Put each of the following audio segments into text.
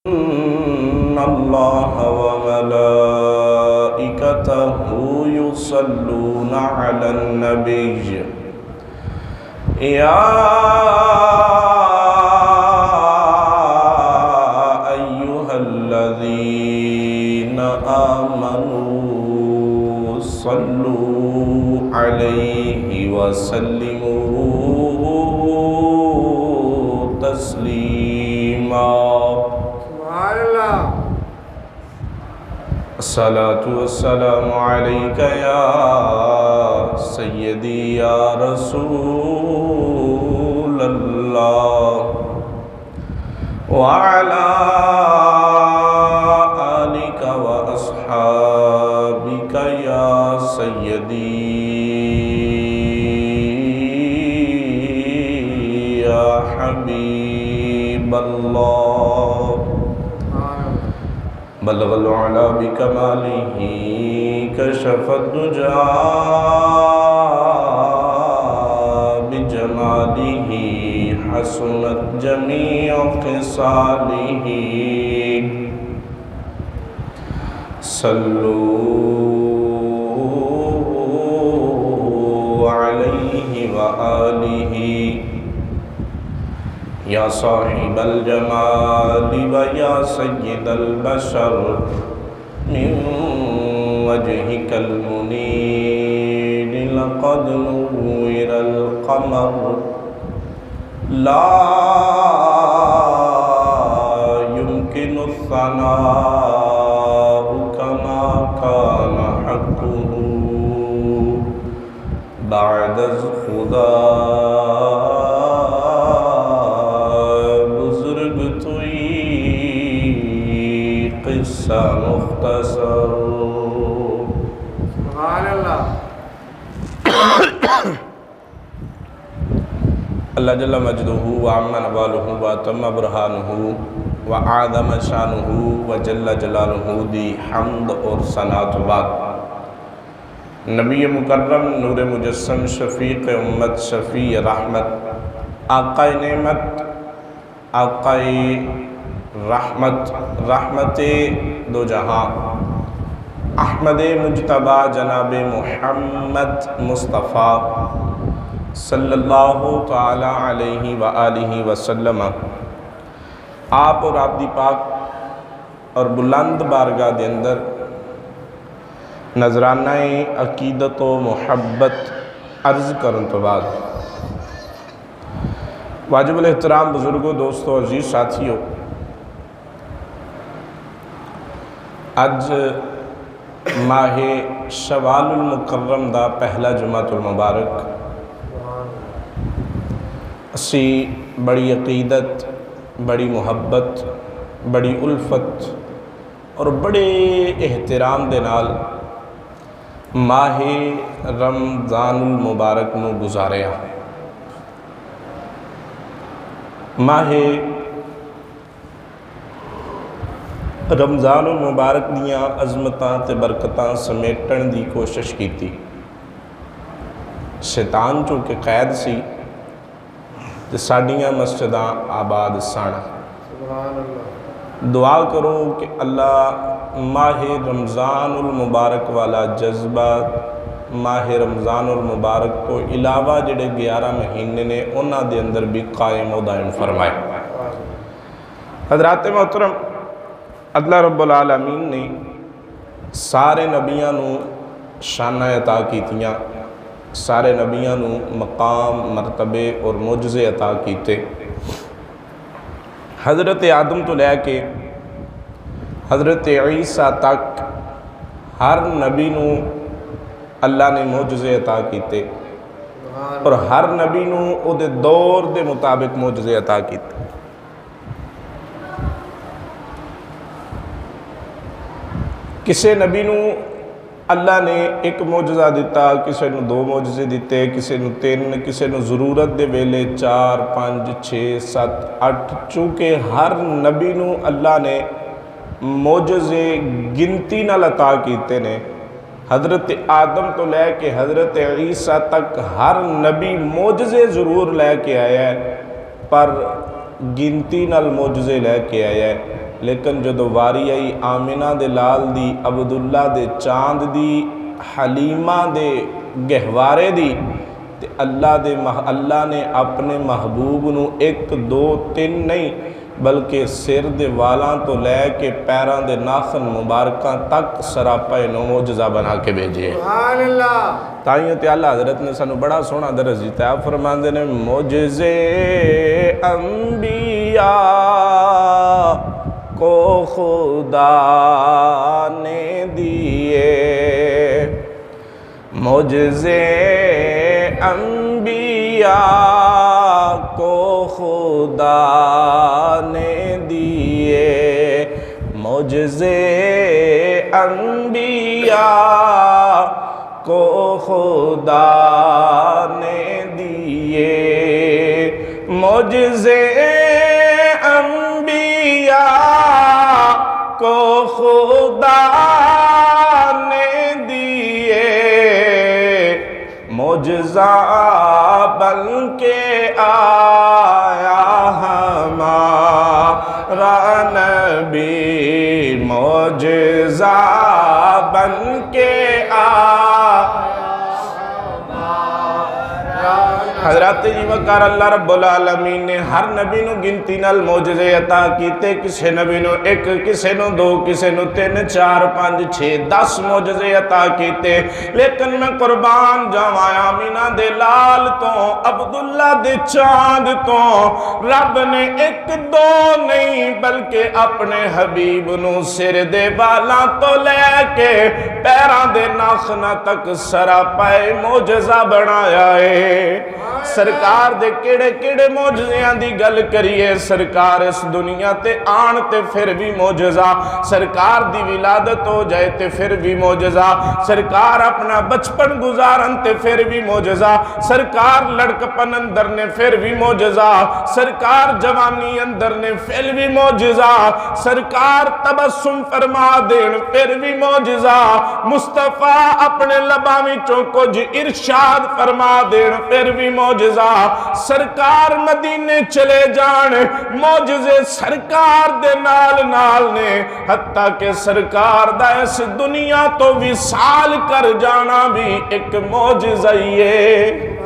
إن الله وملائكته يصلون على النبي يا أيها الذين آمنوا صلوا عليه وسلموا تسليما. الصلاة والسلام عليك يا سيدي يا رسول الله وعلى آلك وأصحابك يا سيدي يا حبيب الله. بلغ العلا بكماله كشف الدجى بجماله حسنت جميع خصاله. صلوا عليه وآله یا صاحب الجمال و یا سید البشر من وجهك المنیر لقد نور القمر لا يمكن الثناء كما كان حقه بعد خدا. مختصر سبحان اللہ. اللہ جل مجدہ وعم نوالہ واتم برہانہ وعظم شانہ وجل جلالہ دی حمد اور ثنا تو بعد نبی مکرم نور مجسم شفیق امت شفیع رحمت آقا نعمت آقا رحمت رحمت دو جہاں احمد مجتبی جناب محمد مصطفیٰ صلی اللہ تعالی علیہ وآلہ وسلم آپ اور آپ دی پاک اور بلند بارگاہ دے اندر نظرانہ عقیدت و محبت عرض کرن تو بعد واجب الاحترام بزرگوں دوستوں عزیز ساتھیوں، اج ماہ شوال المکرم دا پہلا جمعۃ المبارک اسی بڑی عقیدت بڑی محبت بڑی الفت اور بڑے احترام دے نال ماہ رمضان المبارک نو گزاریا. ماہ رمضان المبارک دیاں عظمتاں تے برکتاں سمیٹن دی کوشش کیتی. شیطان چونکہ قید سی تے ساڈیاں مسجداں آباد سن. دعا کرو کہ اللہ ماہ رمضان المبارک والا جذبہ ماہ رمضان المبارک کو علاوہ جڑے 11 مہینے نے انہاں دے اندر بھی قائم و دائم فرمائے. حضرات محترم، اللہ رب العالمین نے سارے نبیاں نو شانہ عطا کیتیاں، سارے نبیاں نو مقام مرتبے اور معجزے عطا کیتے. حضرت آدم تو لے کے حضرت عیسیٰ تک ہر نبی نو اللہ نے معجزے عطا کیتے اور ہر نبی نو او دے دور دے مطابق معجزے عطا کیتے. کسے نبی نو اللہ نے ایک معجزہ دیتا، کسے نو 2 معجزے دیتے، کسے نو 3، کسے نو ضرورت دے ویلے 4 5 6 7 8. چونکہ ہر نبی نو اللہ نے معجزے گنتی نال عطا کیتے نے. حضرت آدم تو لے کے حضرت عیسیٰ تک ہر نبی معجزے ضرور لے کے آیا ہے، پر گنتی نال معجزے لے کے آیا ہے. لیکن جدو واری آئی آمنہ دے لال دی، عبداللہ دے چاند دی، حلیمہ دے گہوارے دی، تے اللہ نے اپنے محبوب نو 1 2 3 نہیں بلکہ سر دے والاں تو لے کے پیران دے ناخن مبارکاں تک سراپا معجزہ بنا کے بھیجے۔ سبحان اللہ۔ تائیوں تے اللہ حضرت نے سانو بڑا سونا درس دیتا ہے، فرماندے نے معجزے انبیاء کو خدا نے دیے، معجزے انبیاء کو خدا نے دیے، معجزے انبیاء کو خدا نے دیے، معجزے انبیاء کو خدا نے دیے، معجزہ بن کے آیا ہمارا نبی، معجزہ بن کے آیا حضرت جی وقار اللہ رب العالمین نے ہر نبی نو گنتی نال معجزے عطا کیتے، کسے نبی نو 1 کسے نو 2 کسے نو 3 4 5 6 10 معجزے عطا کیتے، لیکن میں قربان جاواں آمینہ دے لال تو عبداللہ دے چاند تو رب نے 1 2 نہیں بلکہ اپنے حبیب نو سر دے والاں تو لے کے پیران دے ناخنہ تک سراپائے معجزہ بنایا ہے۔ سرکار دے کیڑے کیڑے معجزیاں دی گل کریے، سرکار اس دنیا تے آن تے پھر بھی معجزہ، سرکار دی ولادت ہو جائے تے پھر بھی معجزہ، سرکار اپنا بچپن گزارن تے پھر بھی معجزہ، سرکار لڑکپن اندر نے پھر بھی معجزہ، سرکار جوانی اندر نے پھر بھی معجزہ، سرکار تبسم فرما دین پھر بھی معجزہ، مصطفیٰ اپنے لبامی چوکو جی ارشاد فرما دین پھر بھی معجزہ، سرکار مدینے چلے جان معجزے سرکار دے نال نال نے، حتیٰ کہ سرکار دا اس دنیا تو وصال کر جانا بھی ایک معجزہ ہی ہے۔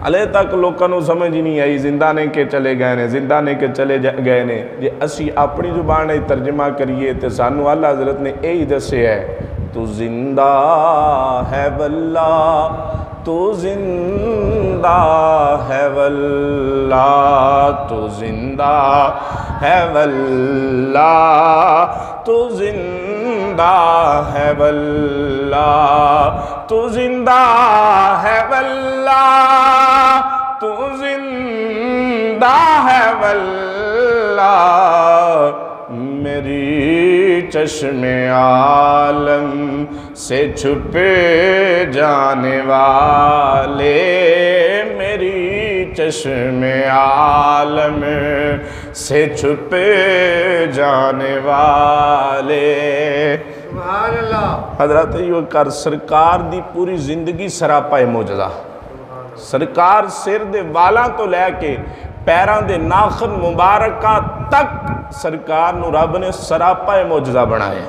علیہ تک لوگوں کو سمجھ نہیں آئی، زندہ نے کے چلے گئے نے، زندہ نے کے چلے گئے نے، جی اسی اپنی زبان نے ترجمہ کریے تے سانو اللہ حضرت نے یہی دسے ہے، تو زندہ ہے واللہ، تو زندہ ہے واللہ، تو زندہ ہے واللہ، تو زندہ ہے واللہ، تو زندہ ہے واللہ، تو زندہ ہے واللہ، میری چشم عالم سے چھپے جانے والے، میری چشم عالم سے چھپے جانے والے۔ سبحان اللہ۔ حضرت یہ کر سرکار دی پوری زندگی سراپا معجزہ، سرکار سر دے والاں تو لے کے پیران دے ناخن مبارکہ تک سرکار نو رب نے سراپا معجزہ بنائے۔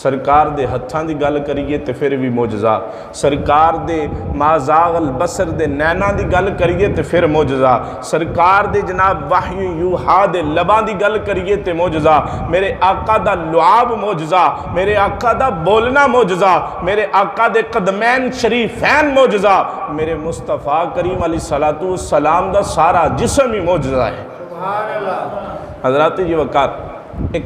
سرکار دے ہتھاں دی گل کریے تے پھر بھی معجزہ، سرکار دے مازاغ البصر دے نینا دی گل کریے تے پھر معجزہ، سرکار دے جناب وحی یوحا دے لباں دی گل کریے تے معجزہ، میرے آقا دا لعاب معجزہ، میرے آقا دا بولنا معجزہ، میرے آقا دے قدمین شریفین معجزہ، میرے مصطفیٰ کریم علیہ السلام دا سارا جسم ہی معجزہ ہے۔ سبحان اللہ۔ حضرات یہ وقات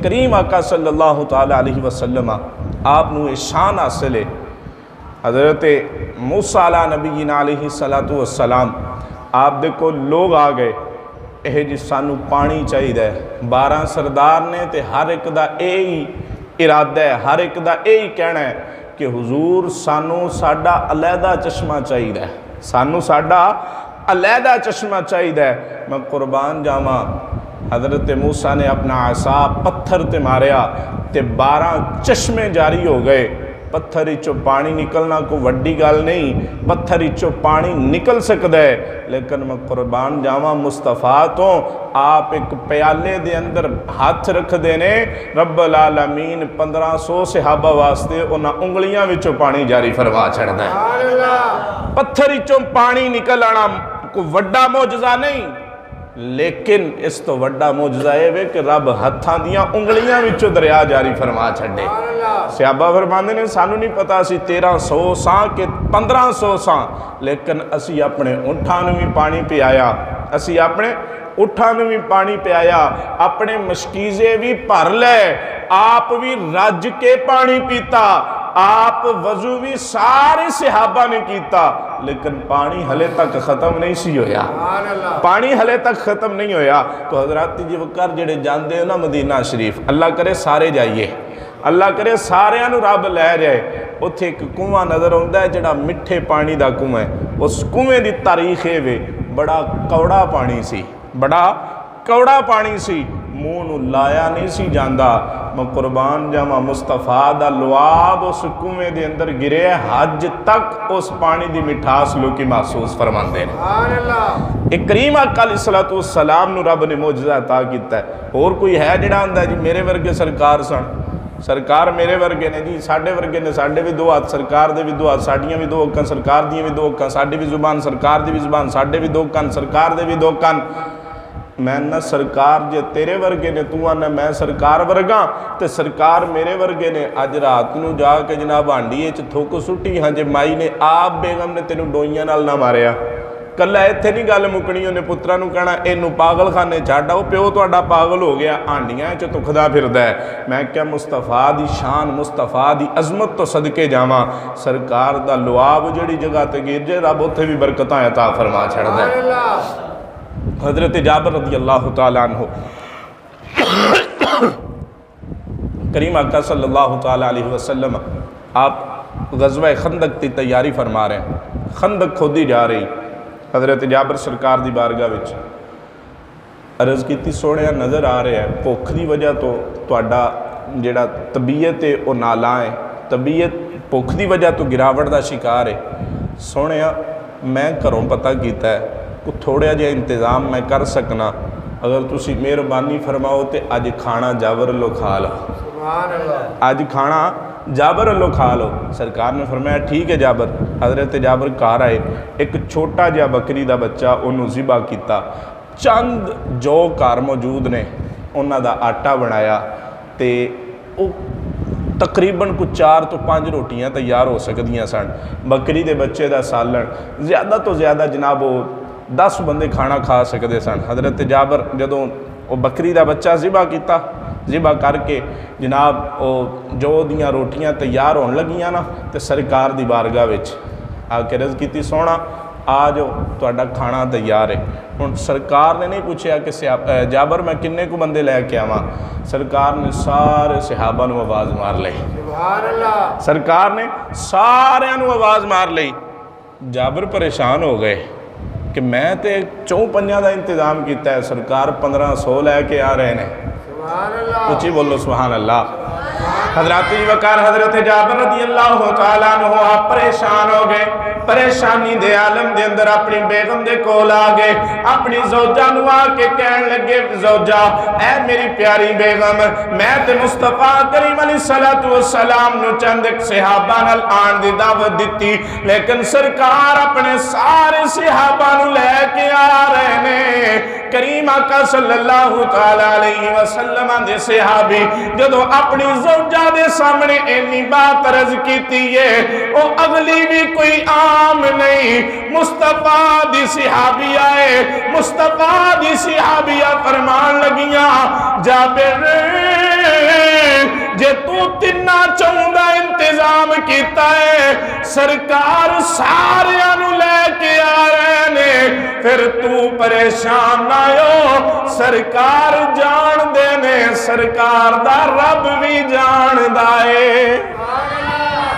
کریم آقا صلی اللہ تعالیٰ علیہ وسلم آپ نو شان حاصل ہے۔ حضرت موسیٰ علیہ نبینا علیہ السلام آپ دیکھو لوگ آ گئے، اے جی سانو پانی چاہی دے، 12 سردار نے تے ہر ایک دا اے ارادہ ہے، ہر ایک دا اے کہنا ہے کہ حضور سانو ساڈا علیحدہ چشمہ چاہی دے، سانو ساڈا علیحدہ چشمہ چاہی دے۔ میں قربان جاواں، حضرت موسیٰ نے اپنا عصا پتھر تے ماریا تے 12 چشمے جاری ہو گئے۔ پتھر چوں پانی نکلنا کوئی وڈی گل نہیں، پتھر چوں پانی نکل سکتا ہے، لیکن میں قربان جاواں مصطفیٰ تو آپ ایک پیالے دے اندر ہاتھ رکھ دینے، رب العالمین 1500 صحابہ واسطے انہاں انگلیاں وچوں پانی جاری فرما چھڑدا ہے۔ سبحان اللہ، پتھر چوں پانی نکل آنا کوئی وڈا معجزہ نہیں، لیکن اس تو وڈا معجزہ ہے کہ رب ہتھاں دیاں انگلیاں وچوں دریا جاری فرما چھڑے۔ سبحان اللہ، صحابہ فرماندے نے سانو نہیں پتا اسی 1300 ساں کہ 1500 ساں، لیکن اسی اپنے اونٹھاں نوں بھی پانی پیا، اسی اپنے اونٹھاں نوں بھی پانی پیا، اپنے مشکیزے بھی بھر لے، آپ بھی رج کے پانی پیتا، آپ وضو بھی سارے صحابہ نے کیتا، لیکن پانی ہلے تک ختم نہیں سی ہویا، سبحان اللہ، پانی ہلے تک ختم نہیں ہویا۔ تو حضرات جی وقار جڑے جاندے ہو نا مدینہ شریف، اللہ کرے سارے جائیے، اللہ کرے سارے انو رب لے جائے، اتھے ایک کنواں نظر آتا ہے جڑا مٹھے پانی دا کنواں ہے، اس کنویں دی تاریخ ہے بڑا کوڑا پانی سی، بڑا کوڑا پانی سی، منہ نو لایا نہیں سی جاندا، میں قربان جاواں مصطفیٰ دا لعاب اس کنویں دے اندر گرے، حج تک اس پانی دی مٹھاس لوکی محسوس فرماندے نے۔ سبحان اللہ، ایک کریم آقا علیہ السلام نو رب نے معجزہ عطا کیتا ہے، اور کوئی ہے جڑا آندا جی میرے ورگے سرکار سن، سرکار میرے ورگے نے جی ساڈے ورگے نے، ساڈے بھی دو ہاتھ سرکار دے بھی دو ہاتھ، ساڈیاں بھی دو اکھاں سرکار دیاں بھی دو اکھاں، ساڈی بھی زبان سرکار دی بھی زبان، ساڈے بھی دو کن سرکار دے بھی دو کن۔ میں نہ سرکار جے تیرے ورگے نے تو آنا میں سرکار ورگاں تے سرکار میرے ورگے نے، اج رات نو جا کے جناب ہانڈی وچ تھوک سٹی ہاں جے مائی نے آپ بیگم نے تینوں ڈوئیاں نال نہ ماریا، کلا ایتھے نہیں گل مکنی، انہیں پتراں نو کہنا اینو پاگل خانے چھڈ آؤ، پیو تہاڈا پاگل ہو گیا، ہانڈیاں وچ تکھدا پھردا ہے۔ میں کیا مصطفیٰ دی شان، مصطفیٰ دی عظمت تو صدقے جاواں، سرکار دا لعاب جڑی جگہ تے گر جے رب اوتھے بھی برکتاں عطا فرما چھڑدا ہے۔ سبحان اللہ، حضرت جابر رضی اللہ تعالیٰ عنہ کریم آقا صلی اللہ تعالیٰ علیہ وسلم آپ غزوہ خندق کی تیاری فرما رہے ہیں، خندق کھودی جا رہی، حضرت جابر سرکار دی بارگاہ وچ عرض کیتی سوڑیا نظر آ رہے ہیں بھوک دی وجہ تو تہاڈا جڑا طبیعت ہے وہ نالاں ہے، طبیعت بھوک دی وجہ تو گراوٹ دا شکار ہے، سوڑیا میں گھروں پتہ کیتا ہے کو تھوڑا جہا انتظام میں کر سکنا، اگر تسی مہربانی فرماؤ تے اج کھانا جابر لو کھا لو، سبحان اللہ، اج کھانا جابر لو کھا لو۔ سرکار نے فرمایا ٹھیک ہے جابر، حضرت جابر گھر آئے، ایک چھوٹا جہا بکری دا بچہ انہوں ذبح کیتا، چند جو گھر موجود نے انہاں دا آٹا بنایا تے او تقریباً کچھ 4 تو 5 روٹیاں تیار ہو سکدیاں سن، بکری دے بچے دا سالن، زیادہ تو زیادہ جناب وہ 10 بندے کھانا کھا سکتے سن۔ حضرت جابر جدوں وہ بکری دا بچہ ذبح کیتا، ذبح کر کے جناب وہ جو دیاں روٹیاں تیار ہون لگیاں نا تے سرکار دی بارگاہ وچ آ کے عرض کیتی سونا آ جو تہاڈا کھانا تیار ہے۔ ہن سرکار نے نہیں پوچھیا کہ جابر میں کنے کو بندے لے کے آواں، سرکار نے سارے صحابہ نو آواز مار لئی، سبحان اللہ، سرکار نے سارے نو آواز مار لئی۔ جابر پریشان ہو گئے کہ میں تے 4-5 دا انتظام کیتا ہے، سرکار 1500 لے کے آ رہے ہیں، سبحان اللہ، اچھی بولو سبحان اللہ۔ حضرات وقار حضرت جابر رضی اللہ تعالیٰ عنہ آپ پریشان ہو گئے، پریشانی دے عالم دے اندر اپنی بیگم دے کول آ گئے، اپنی زوجہ نو آ کے کہن لگے زوجہ اے میری پیاری بیگم میں تے مصطفیٰ کریم علیہ السلام نو چند ایک صحابہ نال آن دی دعوت دیتی، لیکن سرکار اپنے سارے صحابہ نو لے کے آ رہے نے۔ کریم آقا صلی اللہ تعالیٰ علیہ وسلم دے صحابی جدو اپنی زوجہ دے سامنے اینی بات عرض کیتی ہے او اگلی بھی کوئی عام نہیں، مصطفیٰ دی صحابی آئے، مصطفیٰ دی صحابیہ فرمان لگیاں جابر جے تو تنہ چوندہ انتظام کیتا ہے سرکار سارے انو لے کے آ رہے نے، پھر تو پریشان نہ ہو، سرکار جان دینے، سرکار دا رب بھی جان دائے،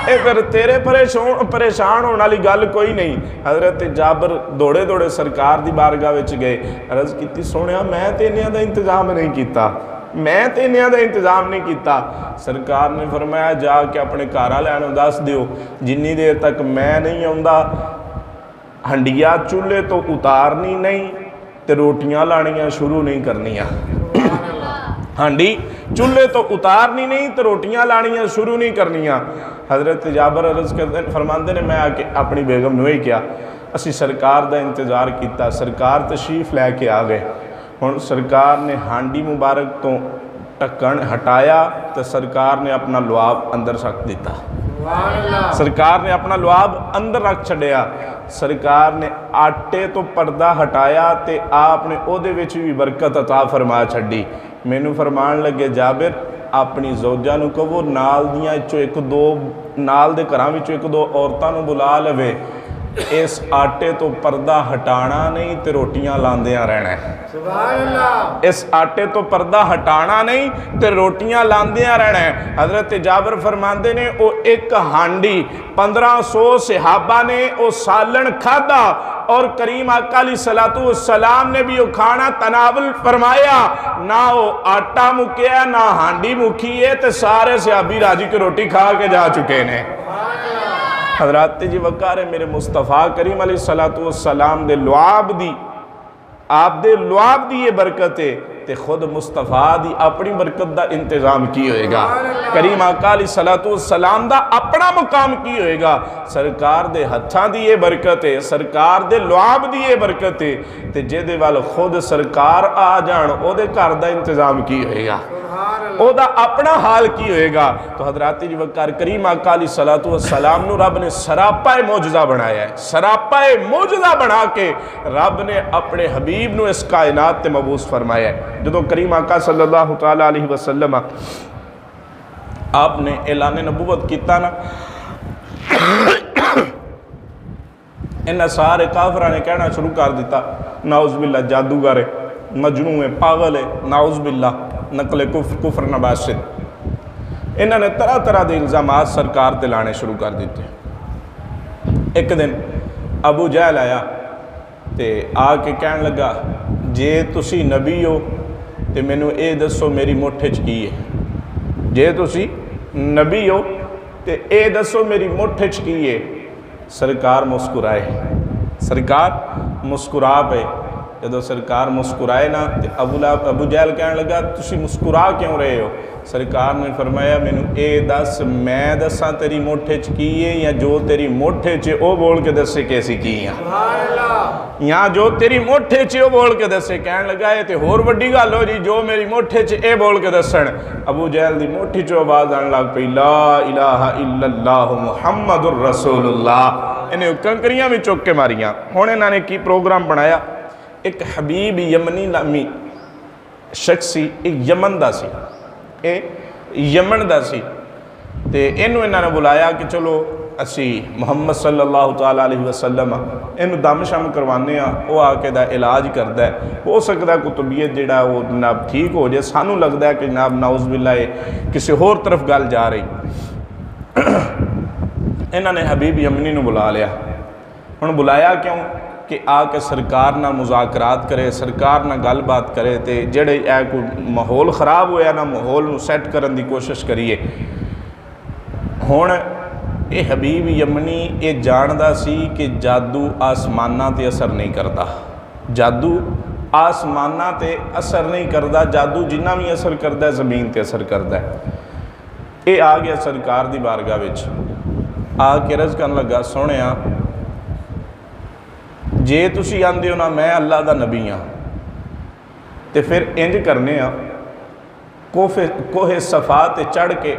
اے پھر تیرے پریشان ہونے والی گل کوئی نہیں۔ حضرت جابر دوڑے دوڑے سرکار دی بارگاہ وچ گئے، عرض کیتی سونیا میں تے انہاں دا انتظام نہیں کیتا، میں تے انہاں دا انتظام نہیں کیتا۔ سرکار نے فرمایا جا کے اپنے گھر والوں نوں دس دیو جنی دیر تک میں نہیں آوندا ہنڈیا چولہے تو اتارنی نہیں تے روٹیاں لانیاں شروع نہیں کرنیاں۔ ہانڈی چولہے تو اتارنی نہیں تو روٹیاں لانیاں شروع نہیں کرنیاں۔ حضرت جابر عرض کرتے فرماندے نے میں آ کے اپنی بیگم نو ہی کیا اسی سرکار دا انتظار کیتا، سرکار تشریف لے کے آ گئے۔ ہن سرکار نے ہانڈی مبارک تو ٹکن ہٹایا تو سرکار نے اپنا لعاب اندر رکھ دیتا۔ سرکار نے اپنا لعاب اندر رکھ چھڑیا۔ سرکار نے آٹے تو پردہ ہٹایا تے آپ نے او دے وچ بھی برکت عطا فرما چھڑی۔ مینوں فرمان لگے جابر اپنی زوجہ نو کہو نال دیاں چو ایک دو نال دے گھراں وچوں ایک دو عورتاں نو بلا لوے، اس آٹے تو پردہ ہٹانا نہیں تے روٹیاں لاندیاں رہنا ہے۔ سبحان اللہ۔ اس آٹے تو پردہ ہٹانا نہیں تے روٹیاں لاندیاں رہنا ہے۔ حضرت جابر فرماندے نے او ایک ہانڈی 1500 صحابہ نے او سالن کھادا اور کریم آقا علیہ السلام نے بھی وہ کھانا تناول فرمایا، نہ وہ آٹا مکیا نہ ہانڈی مکھی ہے تے سارے صحابی راجی کے روٹی کھا کے جا چکے ہیں۔ حضرات جی وقار میرے مصطفیٰ کریم علیہ السلام دے لعاب دی آپ دے لعاب دی یہ برکت ہے تے خود مصطفیٰ دی اپنی برکت دا انتظام کی ہوئے گا۔ کریم آقا علیہ السلام دا اپنا مقام کی ہوئے گا۔ سرکار دے ہتھاں دی یہ برکت ہے، سرکار دے لعاب دی یہ برکت ہے تے جے دے وال خود سرکار آ جان او دے گھر دا انتظام کی ہوئے گا، او دا اپنا حال کی ہوئے گا۔ تو حضرات جی وقار کریم آقا علیہ السلام نو رب نے سراپا معجزہ بنایا ہے، سراپا معجزہ بنا کے رب نے اپنے حبیب نو اس کائنات تے مبعوث فرمایا ہے۔ جدو کریم آقا صلی اللہ تعالیٰ علیہ وسلم آپ نے اعلان نبوت کیتا نا، انہاں سارے کافرہ نے کہنا شروع کر دیتا نعوذ باللہ جادوگر ہے، مجنون ہے، پاگل ہے، نعوذ باللہ نقل کفر نباشد۔ انہوں نے طرح طرح دے الزامات سرکار تے لانے شروع کر دیتے۔ ایک دن ابو جہل آیا تے آ کے کہن لگا جے تسی نبی ہو تے مینوں اے دسو میری مٹھ چ کی ہے، جے تسی نبی ہو تے اے دسو میری مٹھ چ کی ہے۔ سرکار مسکرائے، سرکار مسکرا پے۔ جدو سرکار مسکرائے نا تے ابو جہل کہنے لگا تسی مسکرا کیوں رہے ہو؟ سرکار نے فرمایا مینوں اے دس میں دساں تیری مٹھ چ کی ہے یا جو تیری مٹھ چ او بول کے دسے کیسی کی ہیں، یا جو تیری مٹھ چ او بول کے دسے۔ کہنے لگا اے تے ہور وڈی گل ہو جی جو میری مٹھ چ اے بول کے دسن۔ ابو جہل دی مٹھ چ آواز آن لگ پئی لا الہ الا اللہ محمد الرسول اللہ۔ انہیں کنکریاں بھی چک کے ماریاں۔ ہن انہاں نے کی پروگرام بنایا، ایک حبیب یمنی نامی شخصی ایک یمن دا سی، اے یمن دا سی تے انہوں نے بلایا کہ چلو اسی محمد صلی اللہ تعالیٰ علیہ وسلم انہوں دم شم کروانے ہیں، وہ آ کے دا علاج کردا ہے، ہو سکتا ہے کوئی طبیعت جڑا وہ جناب ٹھیک ہو جائے، سانوں لگتا ہے کہ جناب نعوذ باللہ کسی ہور طرف گل جا رہی۔ انہوں نے حبیب یمنی نو بلا لیا۔ ہن بلایا کیوں کہ آ کے سرکار نہ مذاکرات کرے، سرکار نہ گل بات کرے تے جڑے اے کوئی ماحول خراب ہویا نا ماحول نو سیٹ کرن دی کوشش کریے۔ ہن اے حبیب یمنی اے جاندا سی کہ جادو آسماناں تے اثر نہیں کردا، جادو آسماناں تے اثر نہیں کردا، جادو جنہ بھی اثر کردا ہے زمین تے اثر کردا ہے۔ اے آ گیا سرکار دی بارگاہ وچ، آ کے عرض کرن لگا سونیا جے تسی آندے ہو نا میں اللہ دا نبی ہاں تے پھر انج کرنے ہاں کوہ صفا تے چڑھ کے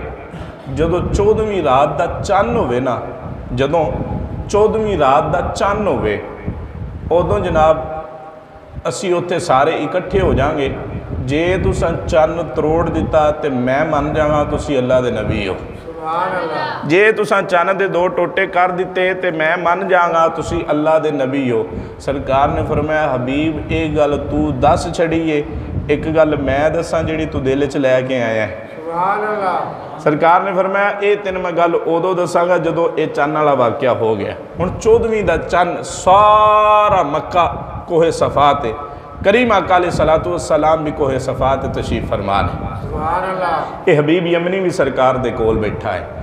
جدو 14ویں رات دا چن ہوئے نا، جدو 14ویں رات دا چن ہوئے ادوں جناب اسی اوتھے سارے اکٹھے ہو جائیں گے، جے تساں چن تروڑ دیتا تے میں من جاواں تسی اللہ دے نبی ہو، جے تساں چن دے دو ٹوٹے کر دیتے تے میں من جاگا تسی اللہ دے نبی ہو۔ سرکار نے فرمایا حبیب ایک گل تو دس چھڑیے، ایک گل میں دساں جڑی تو دل چ لے کے آیا ہے۔ سبحان اللہ۔ سرکار نے فرمایا اے تین میں گل ادو دساں گا جدو اے چن والا واقعہ ہو گیا۔ ہن 14ویں دا چن سارا مکہ کوہ صفا تے کریم آقا علیہ الصلوۃ والسلام بھی کوہ صفا تے تشریف فرما نے سبحان اللہ کہ حبیب یمنی بھی سرکار دے کول بیٹھا ہے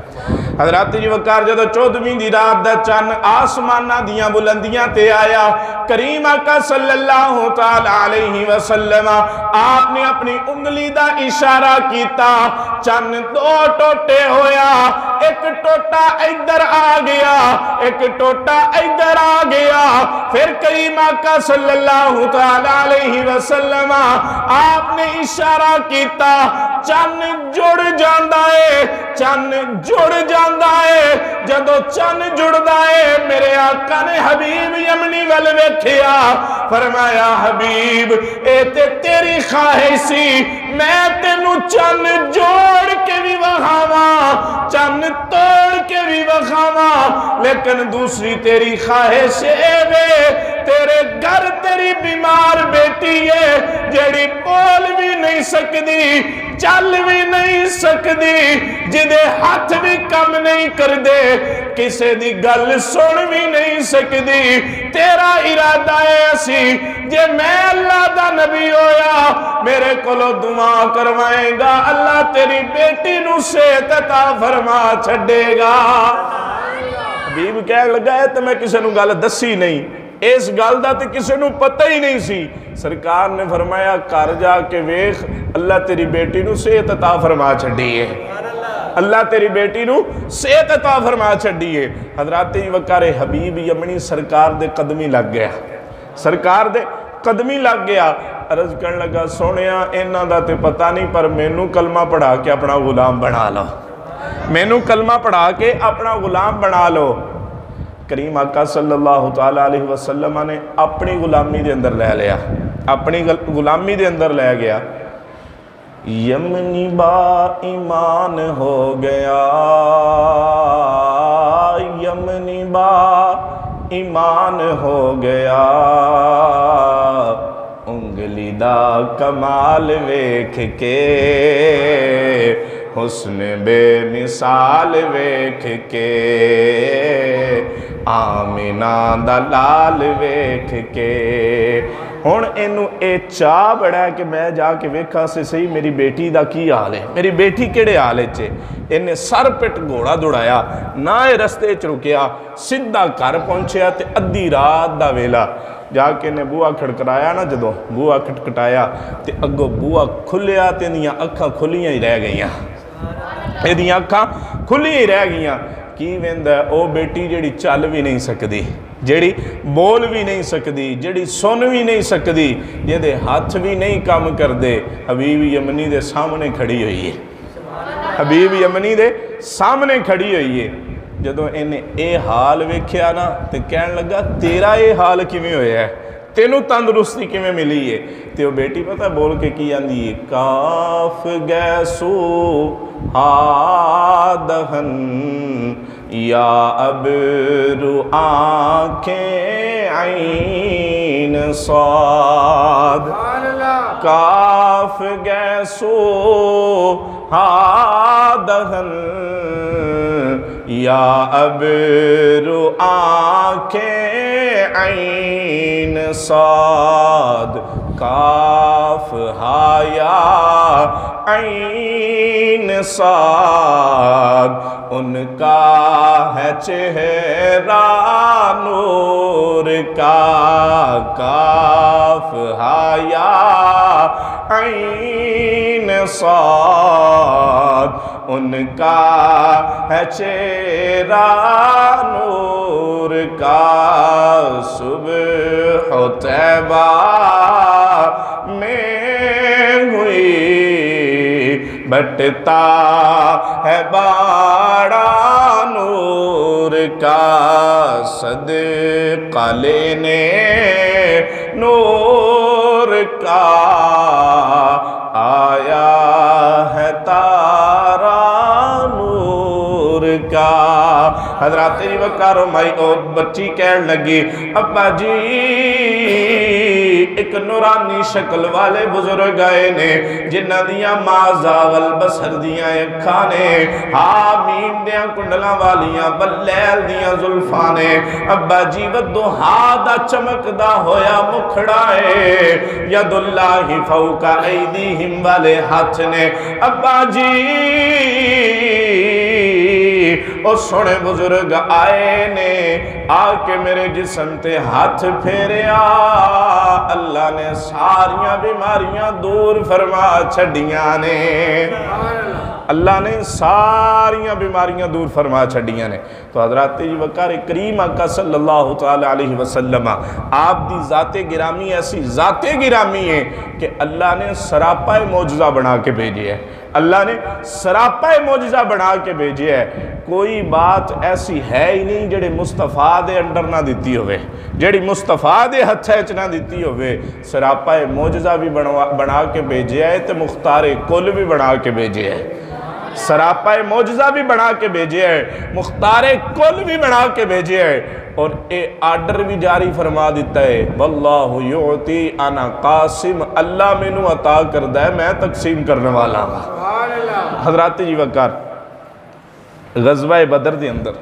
حضرات جی وقار جدو 14ویں دی رات دا چن آسمانہ دیاں بلندیاں تے آیا کریم آقا صلی اللہ تعالی علیہ وسلم آپ نے اپنی انگلی دا اشارہ کیتا چن دو ٹوٹے ہویا ایک ٹوٹا ادھر آ گیا ایک ٹوٹا ادھر آ گیا پھر کریم آقا صلی اللہ تعالی علیہ وسلم آپ نے اشارہ کیتا چن جڑ جاندہ ہے چن جڑ جاندہ ہے جدو چن جڑدہ ہے میرے آقا نے حبیب یمنی ول ویکھیا فرمایا حبیب اے تے تیری خواہش سی میں تینو چن جوڑ کے بھی وکھاواں چن توڑ کے بھی وکھاواں لیکن دوسری تیری خواہش اے وے تیرے گھر تیری بیمار بیٹی ہے جیڑی بول بھی نہیں سکدی چل بھی نہیں سکدی جدے ہاتھ بھی کم نہیں کر دے کسے دی گل سن بھی نہیں سکدی تیرا ارادہ ہے اسی جے میں اللہ دا نبی ہویا میرے کولو دعا کروائے گا اللہ تیری بیٹی نو صحت عطا فرما چھڑے گا حبیب کہہ لگا ہے تو میں کسے نو گل دسی نہیں اس گل دا تے کسے نو پتہ ہی نہیں سی سرکار نے فرمایا کر جا کے ویخ اللہ تیری بیٹی نو صحت عطا فرما چھڑیے اللہ تیری بیٹی نو صحت عطا فرما چھڑیے حضرات وقار حبیب یمنی سرکار دے قدمی لگ گیا سرکار دے قدمی لگ گیا عرض کرن لگا سونیا انہاں دا تے پتہ نہیں پر مینوں کلمہ پڑھا کے اپنا غلام بنا لو مینوں کلمہ پڑھا کے اپنا غلام بنا لو کریم آقا صلی اللہ تعالیٰ علیہ وسلم نے اپنی غلامی دے اندر لے لیا اپنی غلامی دے اندر لے گیا یمنی با ایمان ہو گیا یمنی با ایمان ہو گیا انگلی دا کمال ویکھ کے حسن بے مثال ویکھ کے آمینہ دا لال ویکھ کے ہون اینو اے چاہ بڑا ہے کہ میں جا کے ویکھا سے صحیح میری بیٹی دا کی حال ہے میری بیٹی کیڑے حال ہے چھے انہیں سر پٹ گھوڑا دوڑایا نہ رستے چرکیا سدھا گھر پہنچیا تے ادھی رات دا ویلا جا کے نے بوہ کھڑکرایا نا جدو بوہ کھٹکھٹایا تے اگو بوہ کھلیا تے انہیاں اکھاں کھلیاں ہی رہ گئیاں ایدیاں اکھاں کھلیاں ہی رہ گئیاں کی ویندہ ہے او بیٹی جیڑی چل بھی نہیں سکدی جیڑی بول بھی نہیں سکدی جیڑی سن بھی نہیں سکدی جیڑے ہاتھ بھی نہیں کام کر دے حبیب یمنی دے سامنے کھڑی ہوئی ہے حبیب یمنی دے سامنے کھڑی ہوئی ہے جدو انہیں اے حال ویکھیا نا تے کہن لگا تیرا اے حال کیویں ہویا ہے تینوں تندرستی کیویں ملی ہے تے وہ بیٹی پتہ بول کے کی آندی ہے کاف گیسو ہادہن یا ابرو آنکھیں عین صاد کاف گیسو ہادہن یا ابرو آنکھیں عین صاد کاف ہا یا عین صاد ان کا ہے چہرہ نور کا کاف ہا یا عین صاد ان کا ہے چہرہ نور کا صبح طیبہ میں ہوئی بٹتا ہے باڑا نور کا صدقہ لینے نور کا آیا ہے تارا نور کا حضرات تیری وقارو مائی او بچی کہن لگی ابا جی ایک نورانی شکل والے بزرگ آئے نے جنہ دیاں ما زاغل بصر دیاں اکھاں نے حامیم دیاں کنڈلاں والیاں بلیل دیاں زلفاں نے ابا جی ودوہا دا چمک دا ہویا مکھڑائے ید اللہ فوق ایدیہم والے ہاتھ نے ابا جی اور سونے بزرگ آئے نے آ کے میرے جسم تے ہاتھ پھیریا اللہ نے ساریاں بیماریاں دور فرما چھڑیاں نے اللہ نے ساریاں بیماریاں دور فرما چھڑیاں نے تو حضرات جی وقار کریم آقا صلی اللہ تعالی علیہ وسلم آپ دی ذات گرامی ایسی ذات گرامی ہے کہ اللہ نے سراپا معجزہ بنا کے بھیجی ہے اللہ نے سراپا معجزہ بنا کے بھیجی ہے کوئی بات ایسی ہے ہی نہیں جڑے مصطفیٰ دے انڈر نہ دیتی ہوئے جڑی مصطفیٰ دے ہتھے چ نہ دیتی ہوئے سراپا معجزہ بھی بنا کے بھیجی ہے تے مختار کل بھی بنا کے بھیجی ہے سراپا معجزہ بھی بنا کے بھیجے ہے مختار کل بھی بنا کے بھیجے ہے اور اے آرڈر بھی جاری فرما دیتا ہے واللہ یعطی انا قاسم اللہ مینو عطا کردہ ہے میں تقسیم کرنے والا ہوں حضرات جی وقار غزوہ بدر دے اندر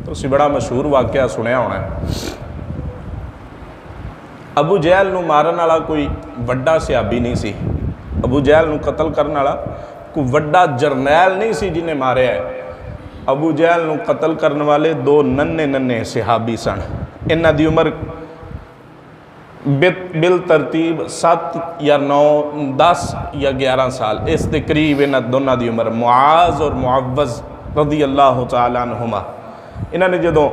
تو اسی بڑا مشہور واقعہ سنیا ہونا ہے ابو جہل نو مارن والا کوئی وڈا صحابی نہیں سی ابو جہل نو قتل کرنے والا کوئی وڈا جرنیل نہیں سی جنہیں مارے ہے ابو جہل نو قتل کرنے والے دو ننے صحابی سن انہاں دی عمر بالترتیب 7 یا 9 10 یا 11 سال اس دے قریب انہاں دونوں دی عمر معاذ اور معوذ رضی اللہ تعالیٰ عنہما انہاں نے جدوں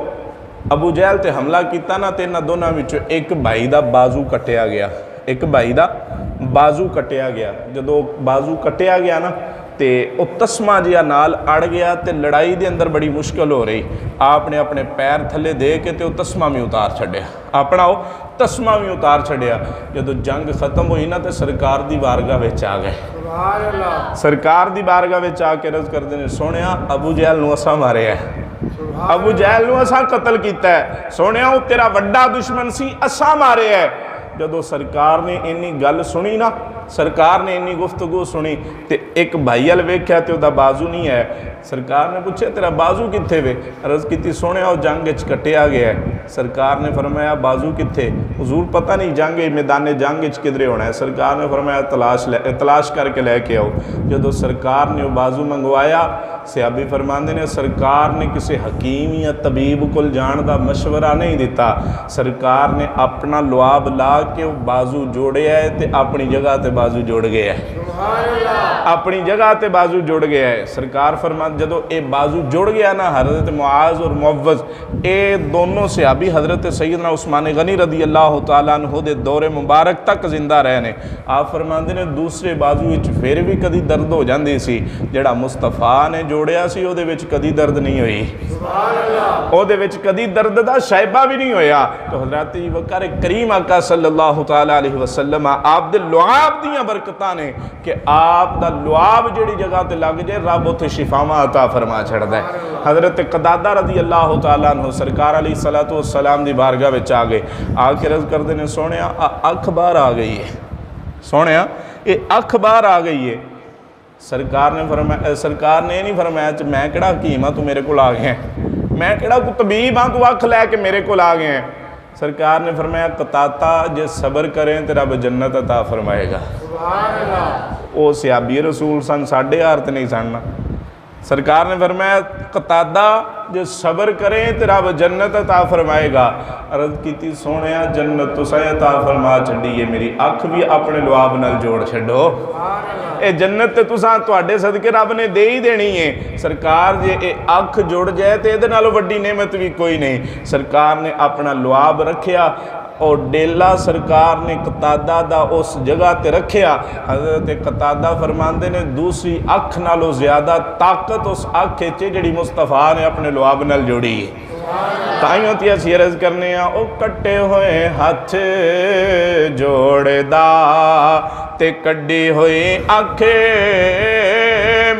ابو جہل تے حملہ کیتا نا تے انہاں دونوں وچوں ایک بھائی دا بازو کٹیا گیا ایک بھائی دا بازو کٹیا گیا جدوں بازو کٹیا گیا نا تے او تسمہ جیا نال اڑ گیا تے لڑائی دے اندر بڑی مشکل ہو رہی آپ نے اپنے پیر تھلے دے کے تے او تسمہ میں اتار چھڑیا اپنا او تسمہ میں اتار چھڑیا جدو جنگ ختم ہوئی نا تے سرکار دی بارگاہ وچ آ گئے سرکار دی بارگاہ وچ آ کے عرض کردے نے سونیا ابو جہل نو اساں مارے ہے ابو جہل نو اساں قتل کیتا ہے سونیا او تیرا وڈا دشمن سی اساں مارے ہے جدو سرکار نے انہی گل سنی نا سرکار نے انہی گفتگو سنی تے ایک بھائی ال ویکھیا تے دا بازو نہیں ہے سرکار نے پوچھے تیرا بازو کتھے وے عرض کیتی سونے او جنگ وچ کٹیا گیا ہے سرکار نے فرمایا بازو کتھے حضور پتہ نہیں جنگ میدان جنگ وچ کدھرے ہونا ہے سرکار نے فرمایا تلاش کر کے لے کے آؤ جدو سرکار نے وہ بازو منگوایا صحابی فرماندے نے سرکار نے کسی حکیم یا طبیب کل جان دا مشورہ نہیں دیتا سرکار نے اپنا لعاب لا کے وہ بازو جوڑے ہے تے اپنی جگہ تے بازو جوڑ گیا ہے اپنی جگہ تے بازو جوڑ گیا ہے سرکار فرماندے جدو اے بازو جوڑ گیا نا حضرت معاذ اور معوذ اے دونوں صحابی حضرت سیدنا عثمان غنی رضی اللہ تعالیٰ عنہ دے دور مبارک تک زندہ رہنے آپ فرماندے نے دوسرے بازو وچ پھر بھی کدی درد ہو جاندی سی جڑا مصطفیٰ نے جوڑیا سی او دے وچ کدی درد نہیں ہوئی او دے وچ کدی درد دا شائبہ بھی نہیں ہویا تو حضرت وقار کریم آقا صلی اللہ تعالیٰ علیہ وسلم آپ دے لعاب دیاں برکتاں نے کہ آپ دا لعاب جڑی جگہ تے لگ جائے رب اتھے شفاواں عطا فرما چھڑ دے حضرت قدادہ رضی اللہ تعالیٰ عنہ سرکار علیہ السلام دی بارگاہ وچ آ گئے آ کے عرض کردے نے سونیا اکھ باہر آ گئی ہے سونیا یہ اکھ باہر آ گئی ہے سرکار نے فرمایا سرکار نے نہیں فرمایا میں کیڑا حکیم ہاں تو میرے کو آ گئے ہیں میں کیڑا کو طبیب ہاں تو اکھ لے کے میرے کو آ گئے ہیں سرکار نے فرمایا قطاطہ جے صبر کریں تو رب جنت عطا فرمائے گا او صحابی رسول سن 8.5 تے نہیں سننا سرکار نے فرمایا قطادہ جو صبر کریں تو رب جنت عطا فرمائے گا عرض کیتی سونیا جنت تو سائے عطا فرما چھڑی ہے میری اکھ بھی اپنے لعاب نال جوڑ چھڑو اے جنت تے تساں تواڈے صدقے رب نے دے ہی دینی ہے سرکار جے اے اکھ جڑ جائے تے ادھے نالوں وڈی نعمت بھی کوئی نہیں سرکار نے اپنا لعاب رکھیا اور ڈیلا سرکار نے قطادہ دا اس جگہ تے رکھیا حضرت قطادہ فرماندے نے دوسری اکھ نالوں زیادہ طاقت اس اکھ چے جڑی مصطفیٰ نے اپنے لعاب نال جوڑی ہے تائیوں تیا سیرز کرنے ہیں او کٹے ہوئے ہاتھ جوڑ دا تے کڈی ہوئی اکھ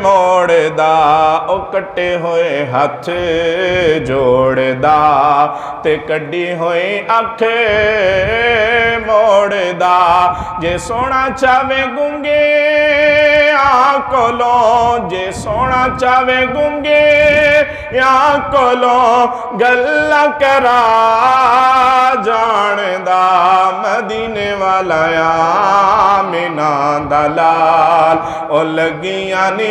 موڑ ਜੋੜਦਾ ਉਹ ਕੱਟੇ ਹੋਏ ਹੱਥ ਜੋੜਦਾ ਤੇ ਕੱਢੀ ਹੋਈ ਅੱਖ ਮੋੜਦਾ ਜੇ ਸੋਹਣਾ ਚਾਵੇ ਗੁੰਗੇ ਕੋਲੋਂ ਜੇ ਸੋਹਣਾ ਚਾਵੇ ਗੁੰਗੇ ਕੋਲੋਂ ਗੱਲਾਂ ਕਰਾ ਜਾਣਦਾ ਮਦੀਨੇ ਵਾਲਾ ਆਮਿਨਾ ਦਾ ਲਾਲ ਉਹ ਲੱਗੀਆਂ ਨੀ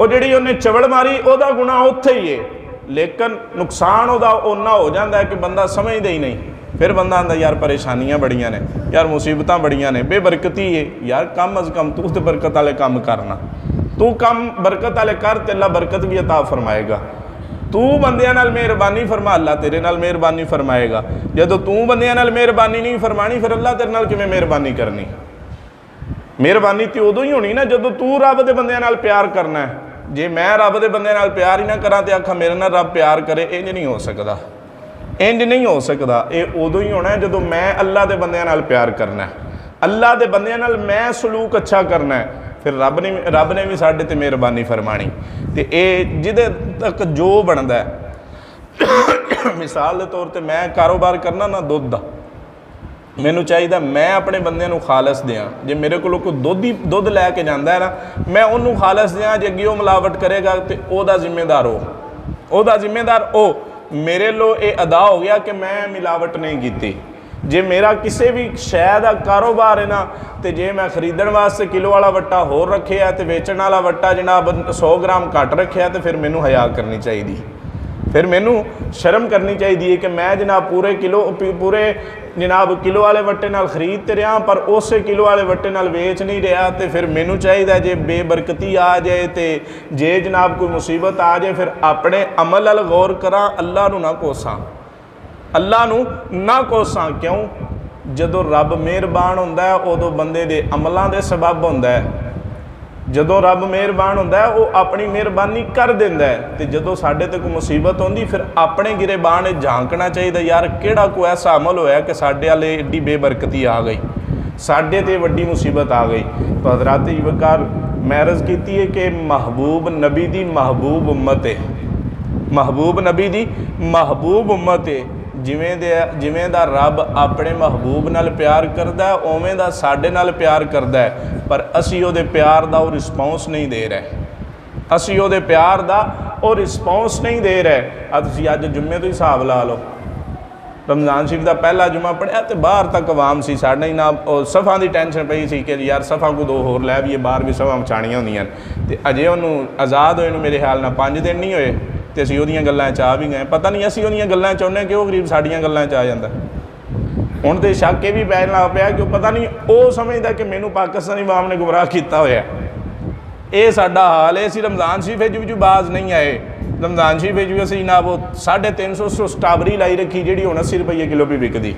ਉਹ ਜਿਹੜੀ ਉਹਨੇ ਚਵਲ ਮਾਰੀ ਉਹਦਾ ਗੁਨਾਹ ਉੱਥੇ ਹੀ ਹੈ, ਲੇਕਿਨ ਨੁਕਸਾਨ ਉਹਦਾ ਓਨਾ ਹੋ ਜਾਂਦਾ ਹੈ ਕਿ ਬੰਦਾ ਸਮਝਦਾ ਹੀ ਨਹੀਂ। ਫਿਰ ਬੰਦਾ ਆਂਦਾ ਯਾਰ ਪਰੇਸ਼ਾਨੀਆਂ ਬੜੀਆਂ ਨੇ, ਯਾਰ ਮੁਸੀਬਤਾਂ ਬੜੀਆਂ ਨੇ, ਬੇਬਰਕਤੀ ਹੈ। ਯਾਰ ਕਮ ਅਜ਼ ਕਮ ਤੂੰ ਤੇ ਬਰਕਤ ਵਾਲੇ ਕੰਮ ਕਰਨਾ, ਤੂੰ ਕੰਮ ਬਰਕਤ ਵਾਲੇ ਕਰ ਤੇ ਅੱਲਾ ਬਰਕਤ ਵੀ ਅਤਾ ਫਰਮਾਏਗਾ। ਤੂੰ ਬੰਦਿਆਂ ਨਾਲ ਮਿਹਰਬਾਨੀ ਫਰਮਾ, ਅੱਲਾ ਤੇਰੇ ਨਾਲ ਮਿਹਰਬਾਨੀ ਫਰਮਾਏਗਾ। ਜਦੋਂ ਤੂੰ ਬੰਦਿਆਂ ਨਾਲ ਮਿਹਰਬਾਨੀ ਨਹੀਂ ਫਰਮਾਣੀ, ਫਿਰ ਅੱਲਾ ਤੇਰੇ ਨਾਲ ਕਿਵੇਂ ਮਿਹਰਬਾਨੀ ਕਰਨੀ? ਮਿਹਰਬਾਨੀ ਤੇ ਉਦੋਂ ਹੀ ਹੋਣੀ ਨਾ ਜਦੋਂ ਤੂੰ ਰੱਬ ਦੇ ਬੰਦਿਆਂ ਨਾਲ ਪਿਆਰ ਕਰਨਾ ਹੈ। ਜੇ ਮੈਂ ਰੱਬ ਦੇ ਬੰਦਿਆਂ ਨਾਲ ਪਿਆਰ ਹੀ ਨਾ ਕਰਾਂ ਤੇ ਆਖਾਂ ਮੇਰੇ ਨਾਲ ਰੱਬ ਪਿਆਰ ਕਰੇ, ਇੰਜ ਨਹੀਂ ਹੋ ਸਕਦਾ, ਇੰਜ ਨਹੀਂ ਹੋ ਸਕਦਾ। ਇਹ ਉਦੋਂ ਹੀ ਹੋਣਾ ਜਦੋਂ ਮੈਂ ਅੱਲਾ ਦੇ ਬੰਦਿਆਂ ਨਾਲ ਪਿਆਰ ਕਰਨਾ, ਅੱਲਾ ਦੇ ਬੰਦਿਆਂ ਨਾਲ ਮੈਂ ਸਲੂਕ ਅੱਛਾ ਕਰਨਾ ਹੈ, ਫਿਰ ਰੱਬ ਨੇ ਵੀ ਸਾਡੇ ਤੇ ਮਿਹਰਬਾਨੀ ਫਰਮਾਣੀ। ਤੇ ਇਹ ਜਿਹਦੇ ਤੱਕ ਜੋ ਬਣਦਾ ਹੈ, ਮਿਸਾਲ ਦੇ ਤੌਰ ਤੇ ਮੈਂ ਕਾਰੋਬਾਰ ਕਰਨਾ ਨਾ ਦੁੱਧ ਦਾ, ਮੈਨੂੰ ਚਾਹੀਦਾ ਮੈਂ ਆਪਣੇ ਬੰਦਿਆਂ ਨੂੰ ਖਾਲਸ ਦਿਆਂ। ਜੇ ਮੇਰੇ ਕੋਲੋਂ ਕੋਈ ਦੁੱਧ ਲੈ ਕੇ ਜਾਂਦਾ ਹੈ ਨਾ, ਮੈਂ ਉਹਨੂੰ ਖਾਲਸ ਦਿਆਂ। ਜੇ ਅੱਗੇ ਉਹ ਮਿਲਾਵਟ ਕਰੇਗਾ ਤੇ ਉਹਦਾ ਜ਼ਿੰਮੇਦਾਰ ਉਹਦਾ ਜ਼ਿੰਮੇਦਾਰ ਉਹ। ਮੇਰੇ ਲੋ ਇਹ ਅਦਾ ਹੋ ਗਿਆ ਕਿ ਮੈਂ ਮਿਲਾਵਟ ਨਹੀਂ ਕੀਤੀ। ਜੇ ਮੇਰਾ ਕਿਸੇ ਵੀ ਸ਼ੈ ਦਾ ਕਾਰੋਬਾਰ ਹੈ ਨਾ, ਤੇ ਜੇ ਮੈਂ ਖਰੀਦਣ ਵਾਸਤੇ ਕਿਲੋ ਵਾਲਾ ਵੱਟਾ ਹੋਰ ਰੱਖਿਆ ਤੇ ਵੇਚਣ ਵਾਲਾ ਵੱਟਾ ਜਨਾਬ 100 ਗ੍ਰਾਮ ਘੱਟ ਰੱਖਿਆ, ਤੇ ਫਿਰ ਮੈਨੂੰ ਹਯਾ ਕਰਨੀ ਚਾਹੀਦੀ, ਫਿਰ ਮੈਨੂੰ ਸ਼ਰਮ ਕਰਨੀ ਚਾਹੀਦੀ ਹੈ ਕਿ ਮੈਂ ਜਨਾਬ ਪੂਰੇ ਜਨਾਬ ਕਿਲੋ ਵਾਲੇ ਵੱਟੇ ਨਾਲ ਖਰੀਦ ਤੇ ਰਿਹਾ, ਪਰ ਉਸੇ ਕਿਲੋ ਵਾਲੇ ਵੱਟੇ ਨਾਲ ਵੇਚ ਨਹੀਂ ਰਿਹਾ। ਤੇ ਫਿਰ ਮੈਨੂੰ ਚਾਹੀਦਾ ਜੇ ਬੇਬਰਕਤੀ ਆ ਜਾਏ ਤੇ ਜੇ ਜਨਾਬ ਕੋਈ ਮੁਸੀਬਤ ਆ ਜਾਏ, ਫਿਰ ਆਪਣੇ ਅਮਲ ਵੱਲ ਗੌਰ ਕਰਾਂ, ਅੱਲਾ ਨੂੰ ਨਾ ਕੋਸਾਂ, ਅੱਲਾ ਨੂੰ ਨਾ ਕੋਸਾਂ। ਕਿਉਂ? ਜਦੋਂ ਰੱਬ ਮਿਹਰਬਾਨ ਹੁੰਦਾ ਹੈ ਉਦੋਂ ਬੰਦੇ ਦੇ ਅਮਲਾਂ ਦੇ ਸਬਬ ਹੁੰਦਾ ਹੈ। ਜਦੋਂ ਰੱਬ ਮਿਹਰਬਾਨ ਹੁੰਦਾ ਹੈ ਉਹ ਆਪਣੀ ਮਿਹਰਬਾਨੀ ਕਰ ਦਿੰਦਾ ਹੈ। ਤੇ ਜਦੋਂ ਸਾਡੇ ਤੇ ਕੋਈ ਮੁਸੀਬਤ ਆਉਂਦੀ, ਫਿਰ ਆਪਣੇ ਗਿਰੇਬਾਨ ਝਾਂਕਣਾ ਚਾਹੀਦਾ, ਯਾਰ ਕਿਹੜਾ ਕੋਈ ਐਸਾ ਅਮਲ ਹੋਇਆ ਕਿ ਸਾਡੇ ਵਾਲੇ ਏਡੀ ਬੇਬਰਕਤੀ ਆ ਗਈ, ਸਾਡੇ ਤੇ ਵੱਡੀ ਮੁਸੀਬਤ ਆ ਗਈ। ਤਾਂ ਹਜ਼ਰਾਤ ਵਕਾਰ ਮੈਂ ਅਰਜ਼ ਕੀਤੀ ਹੈ ਕਿ ਮਹਿਬੂਬ ਨਬੀ ਦੀ ਮਹਿਬੂਬ ਉਮਤ ਹੈ, ਮਹਿਬੂਬ ਨਬੀ ਦੀ ਮਹਿਬੂਬ ਉਮਤ ਹੈ। ਜਿਵੇਂ ਦਾ ਰੱਬ ਆਪਣੇ ਮਹਿਬੂਬ ਨਾਲ ਪਿਆਰ ਕਰਦਾ, ਉਵੇਂ ਦਾ ਸਾਡੇ ਨਾਲ ਪਿਆਰ ਕਰਦਾ ਹੈ, ਪਰ ਅਸੀਂ ਉਹਦੇ ਪਿਆਰ ਦਾ ਉਹ ਰਿਸਪੌਂਸ ਨਹੀਂ ਦੇ ਰਹੇ, ਅਸੀਂ ਉਹਦੇ ਪਿਆਰ ਦਾ ਉਹ ਰਿਸਪੌਂਸ ਨਹੀਂ ਦੇ ਰਹੇ। ਤੁਸੀਂ ਅੱਜ ਜੁਮੇ ਤੋਂ ਹੀ ਹਿਸਾਬ ਲਾ ਲਓ, ਰਮਜ਼ਾਨ ਸ਼ਰੀਫ ਦਾ ਪਹਿਲਾ ਜੁਮਾ ਪੜ੍ਹਿਆ ਤੇ ਬਾਹਰ ਤੱਕ ਆਵਾਮ ਸੀ, ਸਾਡੇ ਨਾ ਉਹ ਸਫਾਂ ਦੀ ਟੈਨਸ਼ਨ ਪਈ ਸੀ ਕਿ ਯਾਰ ਸਫਾਂ ਕੋ 2 ਹੋਰ ਲੈ ਵੀ, ਬਾਹਰ ਵੀ ਸਫਾਂ ਮਚਾਣੀਆਂ ਹੁੰਦੀਆਂ। ਤੇ ਅਜੇ ਉਹਨੂੰ ਆਜ਼ਾਦ ਹੋਏ ਨੂੰ ਮੇਰੇ ਖਿਆਲ ਨਾਲ 5 ਦਿਨ ਨਹੀਂ ਹੋਏ, ਤੇ ਅਸੀਂ ਉਹਦੀਆਂ ਗੱਲਾਂ 'ਚ ਆ ਵੀ ਗਏ। ਪਤਾ ਨਹੀਂ ਅਸੀਂ ਉਹਦੀਆਂ ਗੱਲਾਂ 'ਚ ਆਉਂਦੇ ਕਿ ਉਹ ਗਰੀਬ ਸਾਡੀਆਂ ਗੱਲਾਂ 'ਚ ਆ ਜਾਂਦਾ। ਹੁਣ ਤੇ ਸ਼ੱਕ ਇਹ ਵੀ ਪੈਣ ਲੱਗ ਪਿਆ ਕਿ ਉਹ ਪਤਾ ਨਹੀਂ ਉਹ ਸਮਝਦਾ ਕਿ ਮੈਨੂੰ ਪਾਕਿਸਤਾਨੀ ਆਵਾਮ ਨੇ ਗੁੰਮਰਾਹ ਕੀਤਾ ਹੋਇਆ। ਇਹ ਸਾਡਾ ਹਾਲ ਹੈ। ਅਸੀਂ ਰਮਜ਼ਾਨ ਸ਼ਰੀਫ ਵਿੱਚ ਬਾਜ਼ ਨਹੀਂ ਆਏ, ਰਮਜ਼ਾਨ ਸ਼ਰੀਫ ਵਿੱਚ ਵੀ ਅਸੀਂ ਨਾ ਉਹ 350 ਸਟ੍ਰਾਬਰੀ ਲਾਈ ਰੱਖੀ ਜਿਹੜੀ ਹੁਣ 80 ਰੁਪਏ ਕਿਲੋ ਵੀ ਵਿਕਦੀ।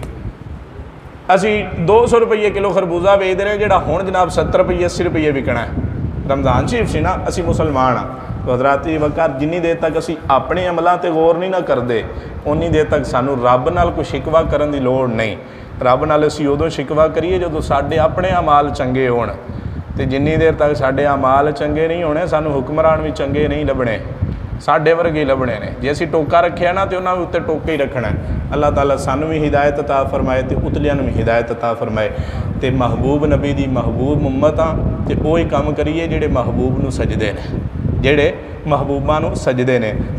ਅਸੀਂ 200 ਰੁਪਏ ਕਿਲੋ ਖਰਬੂਜ਼ਾ ਵੇਚਦੇ ਰਹੇ ਜਿਹੜਾ ਹੁਣ ਜਨਾਬ 70 ਰੁਪਏ 80 ਰੁਪਏ ਵਿਕਣਾ ਹੈ। ਰਮਜ਼ਾਨ ਸ਼ਰੀਫ ਸੀ ਨਾ, ਅਸੀਂ ਮੁਸਲਮਾਨ ਹਾਂ। ਹਜ਼ਰਾਤੀ ਵਕਾਰ ਜਿੰਨੀ ਦੇਰ ਤੱਕ ਅਸੀਂ ਆਪਣੇ ਅਮਲਾਂ 'ਤੇ ਗੌਰ ਨਹੀਂ ਨਾ ਕਰਦੇ, ਉਨੀ ਦੇਰ ਤੱਕ ਸਾਨੂੰ ਰੱਬ ਨਾਲ ਕੋਈ ਸ਼ਿਕਵਾ ਕਰਨ ਦੀ ਲੋੜ ਨਹੀਂ। ਰੱਬ ਨਾਲ ਅਸੀਂ ਉਦੋਂ ਸ਼ਿਕਵਾ ਕਰੀਏ ਜਦੋਂ ਸਾਡੇ ਆਪਣੇ ਅਮਾਲ ਚੰਗੇ ਹੋਣ, ਤੇ ਜਿੰਨੀ ਦੇਰ ਤੱਕ ਸਾਡੇ ਅਮਾਲ ਚੰਗੇ ਨਹੀਂ ਹੋਣੇ, ਸਾਨੂੰ ਹੁਕਮਰਾਨ ਵੀ ਚੰਗੇ ਨਹੀਂ ਲੱਭਣੇ, ਸਾਡੇ ਵਰਗੇ ਲੱਭਣੇ ਨੇ। ਜੇ ਅਸੀਂ ਟੋਕਾ ਰੱਖਿਆ ਨਾ ਤੇ ਉਹਨਾਂ ਉੱਤੇ ਟੋਕਾ ਹੀ ਰੱਖਣਾ। ਅੱਲਾਹ ਤਾਲਾ ਸਾਨੂੰ ਵੀ ਹਿਦਾਇਤ ਅਤਾ ਫਰਮਾਏ ਤੇ ਉਤਲਿਆਂ ਨੂੰ ਵੀ ਹਿਦਾਇਤ ਅਤਾ ਫਰਮਾਏ। ਤੇ ਮਹਿਬੂਬ ਨਬੀ ਦੀ ਮਹਿਬੂਬ ਉਮਤ ਆ, ਤੇ ਉਹ ਹੀ ਕੰਮ ਕਰੀਏ ਜਿਹੜੇ ਮਹਿਬੂਬ ਨੂੰ ਸਜਦੇ ਨੇ, ਜਿਹੜੇ ਮਹਿਬੂਬਾਂ ਨੂੰ ਸਜਦੇ ਨੇ।